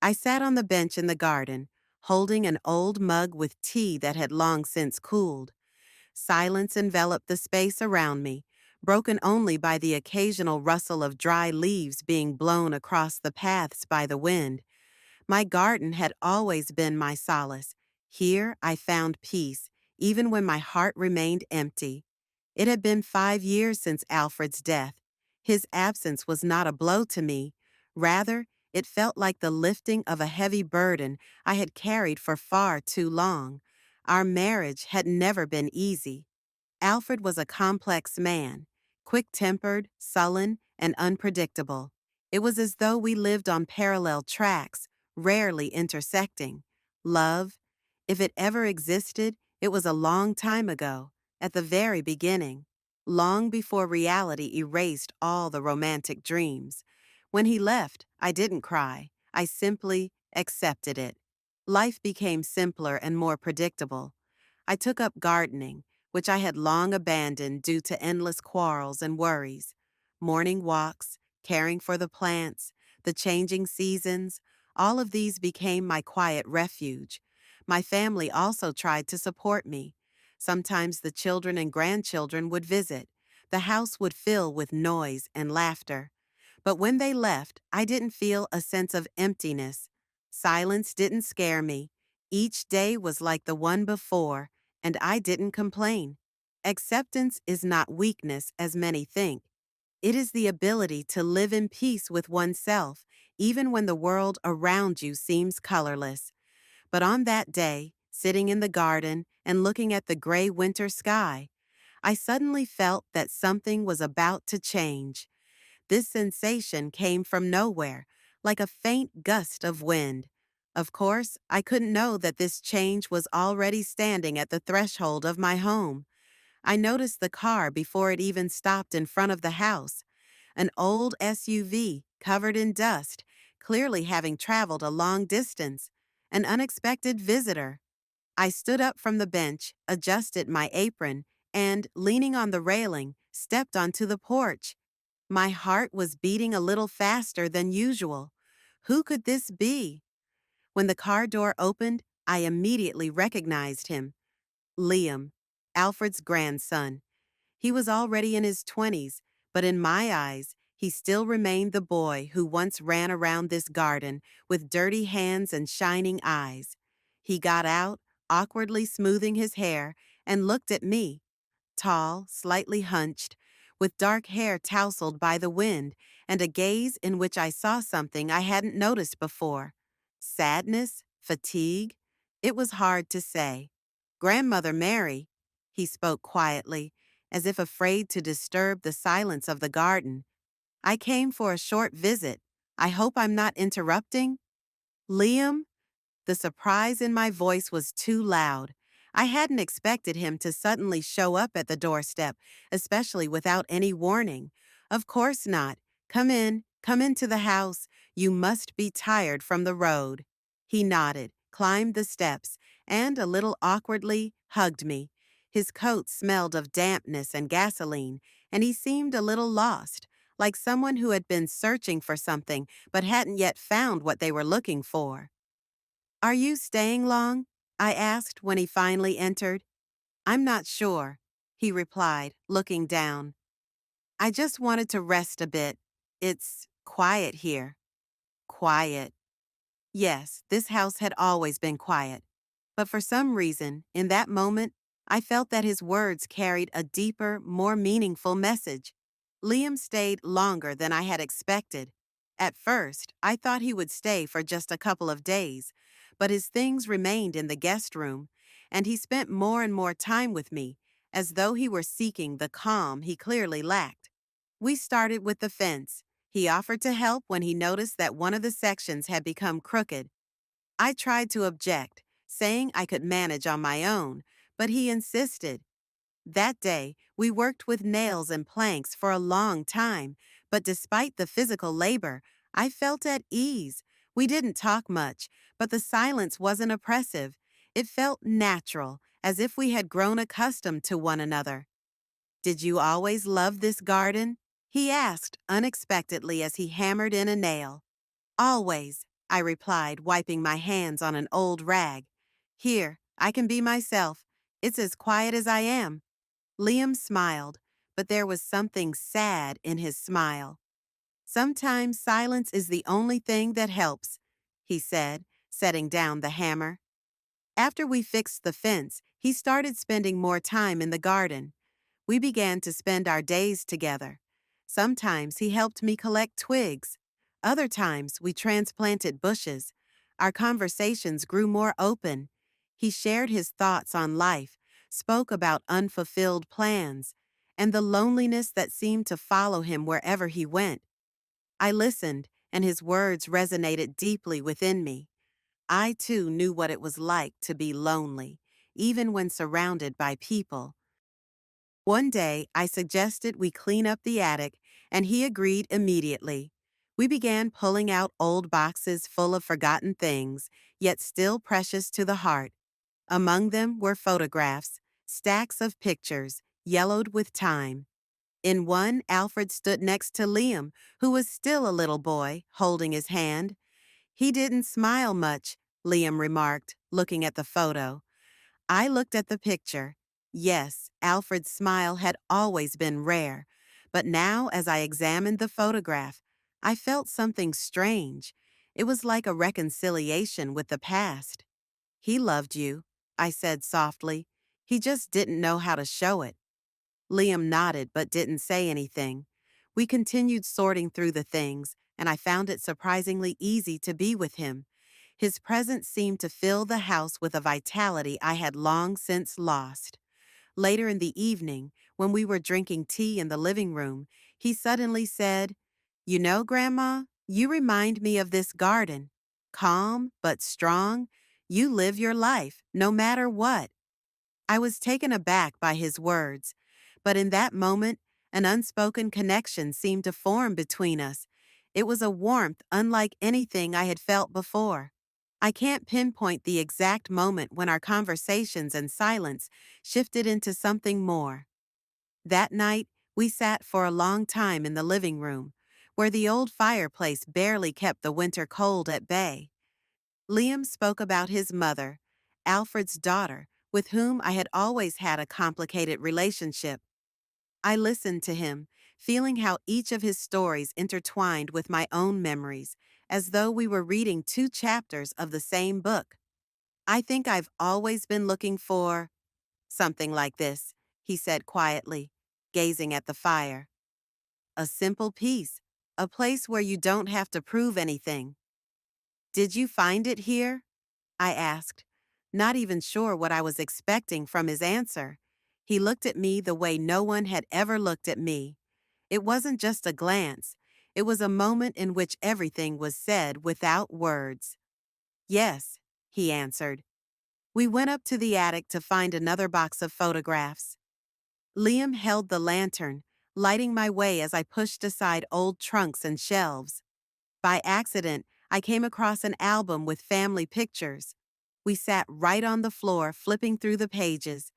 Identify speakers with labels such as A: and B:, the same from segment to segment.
A: I sat on the bench in the garden, holding an old mug with tea that had long since cooled. Silence enveloped the space around me, broken only by the occasional rustle of dry leaves being blown across the paths by the wind. My garden had always been my solace. Here I found peace, even when my heart remained empty. It had been 5 years since Alfred's death. His absence was not a blow to me. Rather, it felt like the lifting of a heavy burden I had carried for far too long. Our marriage had never been easy. Alfred was a complex man, quick-tempered, sullen, and unpredictable. It was as though we lived on parallel tracks, rarely intersecting. Love, if it ever existed, it was a long time ago, at the very beginning, long before reality erased all the romantic dreams. When he left, I didn't cry. I simply accepted it. Life became simpler and more predictable. I took up gardening, which I had long abandoned due to endless quarrels and worries. Morning walks, caring for the plants, the changing seasons, all of these became my quiet refuge. My family also tried to support me. Sometimes the children and grandchildren would visit. The house would fill with noise and laughter. But when they left, I didn't feel a sense of emptiness. Silence didn't scare me. Each day was like the one before, and I didn't complain. Acceptance is not weakness, as many think. It is the ability to live in peace with oneself, even when the world around you seems colorless. But on that day, sitting in the garden and looking at the gray winter sky, I suddenly felt that something was about to change. This sensation came from nowhere, like a faint gust of wind. Of course, I couldn't know that this change was already standing at the threshold of my home. I noticed the car before it even stopped in front of the house. An old SUV, covered in dust, clearly having traveled a long distance. An unexpected visitor. I stood up from the bench, adjusted my apron, and, leaning on the railing, stepped onto the porch. My heart was beating a little faster than usual. Who could this be? When the car door opened, I immediately recognized him. Liam, Alfred's grandson. He was already in his 20s, but in my eyes, he still remained the boy who once ran around this garden with dirty hands and shining eyes. He got out, awkwardly smoothing his hair, and looked at me. Tall, slightly hunched, with dark hair tousled by the wind, and a gaze in which I saw something I hadn't noticed before. Sadness? Fatigue? It was hard to say. Grandmother Mary, he spoke quietly, as if afraid to disturb the silence of the garden. I came for a short visit. I hope I'm not interrupting? Liam? The surprise in my voice was too loud. I hadn't expected him to suddenly show up at the doorstep, especially without any warning. Of course not. Come into the house. You must be tired from the road. He nodded, climbed the steps, and, a little awkwardly, hugged me. His coat smelled of dampness and gasoline, and he seemed a little lost, like someone who had been searching for something but hadn't yet found what they were looking for. Are you staying long? I asked when he finally entered. I'm not sure, he replied, looking down. I just wanted to rest a bit. It's quiet here. Quiet. Yes, this house had always been quiet. But for some reason, in that moment, I felt that his words carried a deeper, more meaningful message. Liam stayed longer than I had expected. At first, I thought he would stay for just a couple of days, but his things remained in the guest room, and he spent more and more time with me, as though he were seeking the calm he clearly lacked. We started with the fence. He offered to help when he noticed that one of the sections had become crooked. I tried to object, saying I could manage on my own, but he insisted. That day, we worked with nails and planks for a long time, but despite the physical labor, I felt at ease. We didn't talk much, but the silence wasn't oppressive. It felt natural, as if we had grown accustomed to one another. Did you always love this garden? He asked unexpectedly as he hammered in a nail. Always, I replied, wiping my hands on an old rag. Here, I can be myself. It's as quiet as I am. Liam smiled, but there was something sad in his smile. Sometimes silence is the only thing that helps, he said, setting down the hammer. After we fixed the fence, he started spending more time in the garden. We began to spend our days together. Sometimes he helped me collect twigs. Other times we transplanted bushes. Our conversations grew more open. He shared his thoughts on life, spoke about unfulfilled plans, and the loneliness that seemed to follow him wherever he went. I listened, and his words resonated deeply within me. I too knew what it was like to be lonely, even when surrounded by people. One day, I suggested we clean up the attic, and he agreed immediately. We began pulling out old boxes full of forgotten things, yet still precious to the heart. Among them were photographs, stacks of pictures, yellowed with time. In one, Alfred stood next to Liam, who was still a little boy, holding his hand. He didn't smile much, Liam remarked, looking at the photo. I looked at the picture. Yes, Alfred's smile had always been rare, but now as I examined the photograph, I felt something strange. It was like a reconciliation with the past. He loved you, I said softly. He just didn't know how to show it. Liam nodded but didn't say anything. We continued sorting through the things, and I found it surprisingly easy to be with him. His presence seemed to fill the house with a vitality I had long since lost. Later in the evening, when we were drinking tea in the living room, he suddenly said, "You know, Grandma, you remind me of this garden. Calm but strong. You live your life, no matter what." I was taken aback by his words, but in that moment, an unspoken connection seemed to form between us. It was a warmth unlike anything I had felt before. I can't pinpoint the exact moment when our conversations and silence shifted into something more. That night, we sat for a long time in the living room, where the old fireplace barely kept the winter cold at bay. Liam spoke about his mother, Alfred's daughter, with whom I had always had a complicated relationship. I listened to him, feeling how each of his stories intertwined with my own memories, as though we were reading two chapters of the same book. "I think I've always been looking for something like this," he said quietly, gazing at the fire. "A simple peace, a place where you don't have to prove anything." "Did you find it here?" I asked, not even sure what I was expecting from his answer. He looked at me the way no one had ever looked at me. It wasn't just a glance. It was a moment in which everything was said without words. "Yes," he answered. We went up to the attic to find another box of photographs. Liam held the lantern, lighting my way as I pushed aside old trunks and shelves. By accident, I came across an album with family pictures. We sat right on the floor, flipping through the pages.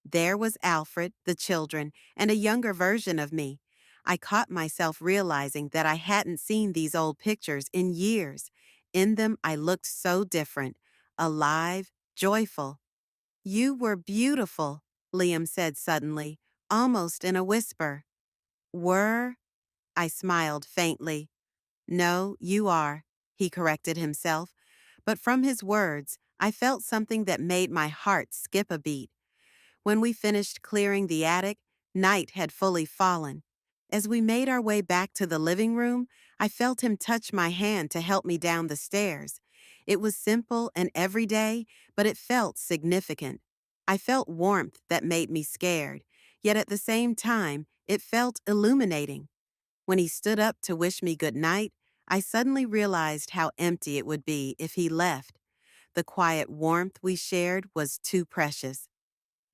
A: There was Alfred, the children, and a younger version of me. I caught myself realizing that I hadn't seen these old pictures in years. In them, I looked so different, alive, joyful. "You were beautiful," Liam said suddenly, almost in a whisper. "Were?" I smiled faintly. "No, you are," he corrected himself, but from his words, I felt something that made my heart skip a beat. When we finished clearing the attic, night had fully fallen. As we made our way back to the living room, I felt him touch my hand to help me down the stairs. It was simple and everyday, but it felt significant. I felt warmth that made me scared, yet at the same time, it felt illuminating. When he stood up to wish me good night, I suddenly realized how empty it would be if he left. The quiet warmth we shared was too precious.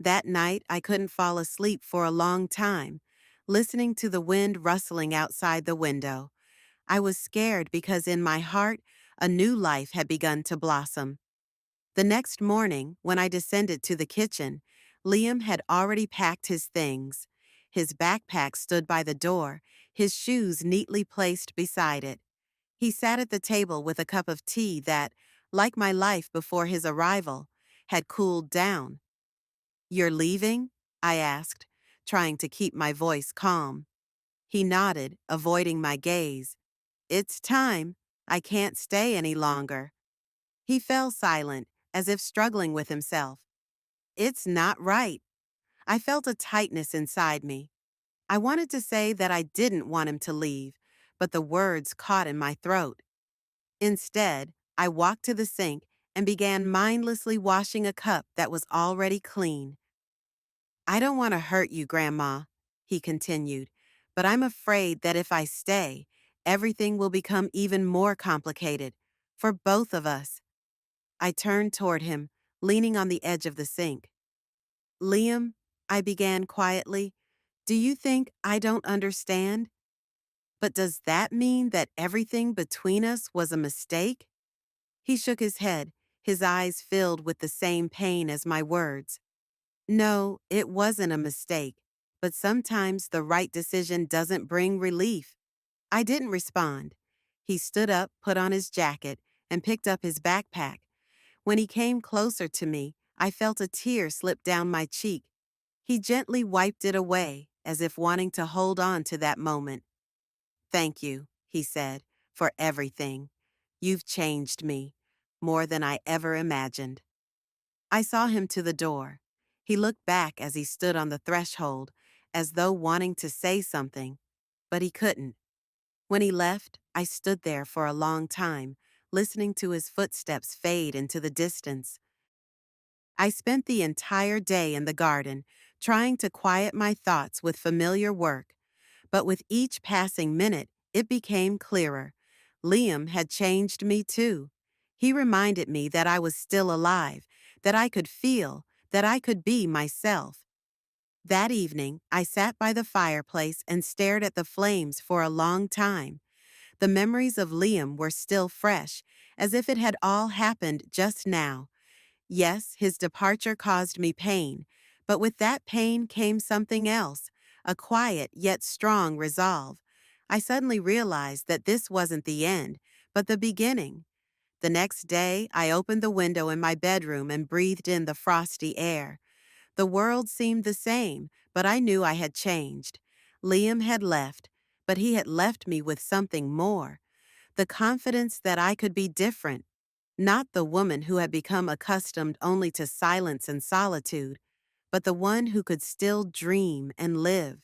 A: That night, I couldn't fall asleep for a long time, listening to the wind rustling outside the window. I was scared because in my heart, a new life had begun to blossom. The next morning, when I descended to the kitchen, Liam had already packed his things. His backpack stood by the door, his shoes neatly placed beside it. He sat at the table with a cup of tea that, like my life before his arrival, had cooled down. "You're leaving?" I asked, trying to keep my voice calm. He nodded, avoiding my gaze. "It's time. I can't stay any longer." He fell silent, as if struggling with himself. "It's not right." I felt a tightness inside me. I wanted to say that I didn't want him to leave, but the words caught in my throat. Instead, I walked to the sink and began mindlessly washing a cup that was already clean. "I don't want to hurt you, Grandma," he continued, "but I'm afraid that if I stay, everything will become even more complicated, for both of us." I turned toward him, leaning on the edge of the sink. "Liam," I began quietly, "do you think I don't understand? But does that mean that everything between us was a mistake?" He shook his head, his eyes filled with the same pain as my words. "No, it wasn't a mistake, but sometimes the right decision doesn't bring relief." I didn't respond. He stood up, put on his jacket, and picked up his backpack. When he came closer to me, I felt a tear slip down my cheek. He gently wiped it away, as if wanting to hold on to that moment. "Thank you," he said, "for everything. You've changed me, more than I ever imagined." I saw him to the door. He looked back as he stood on the threshold, as though wanting to say something, but he couldn't. When he left, I stood there for a long time, listening to his footsteps fade into the distance. I spent the entire day in the garden, trying to quiet my thoughts with familiar work, but with each passing minute, it became clearer. Liam had changed me too. He reminded me that I was still alive, that I could feel, that I could be myself. That evening, I sat by the fireplace and stared at the flames for a long time. The memories of Liam were still fresh, as if it had all happened just now. Yes, his departure caused me pain, but with that pain came something else, a quiet yet strong resolve. I suddenly realized that this wasn't the end, but the beginning. The next day, I opened the window in my bedroom and breathed in the frosty air. The world seemed the same, but I knew I had changed. Liam had left, but he had left me with something more, the confidence that I could be different, not the woman who had become accustomed only to silence and solitude, but the one who could still dream and live.